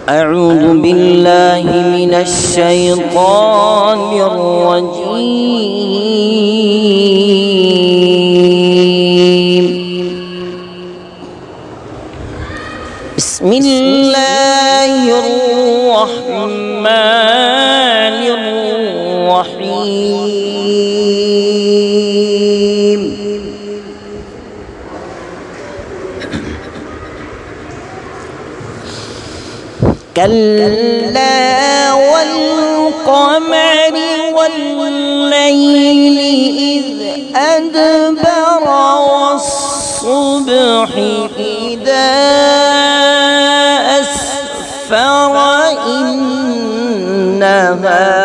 أعوذ بالله من الشيطان الرجيم. بسم الله الرحمن الرحيم. كلا والقمر والليل إذ أدبر والصبح إذا أسفر إنها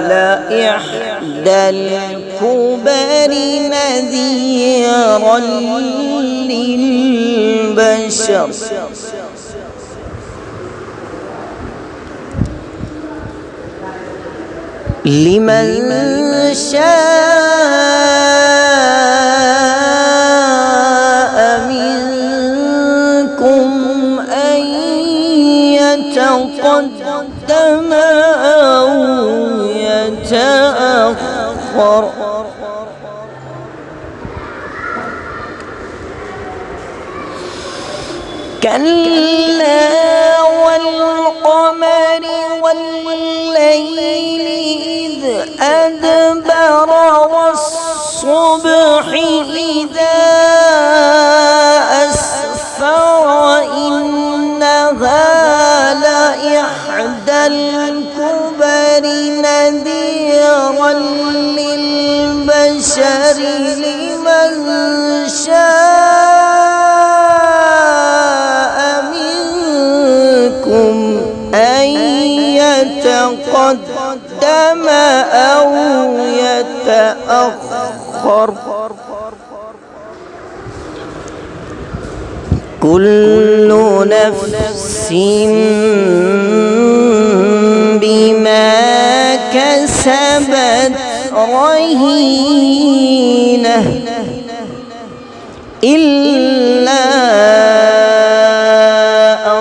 لإحدى الكبر نذيرا للبشر لمن شاء منكم أن يتقدم أو يتأخر كلا والقمر والليل إذ أدبر والصبح إذا أسفر إنها لإحدى الكبر نذيرا للبشر لمن شاء منكم أن يتقدم أو يتأخر كل نفس بما كسبت رهينة إلا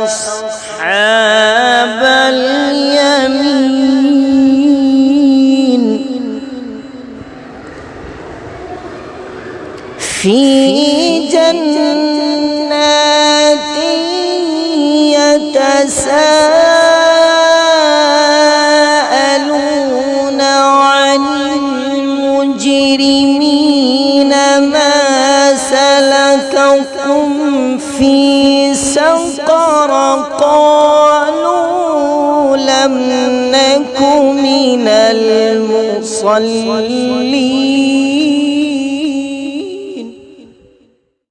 أصحاب اليمين في جنات يتساءلون عن المجرمين ما سلككم في سقر قالوا لم نك من المصلين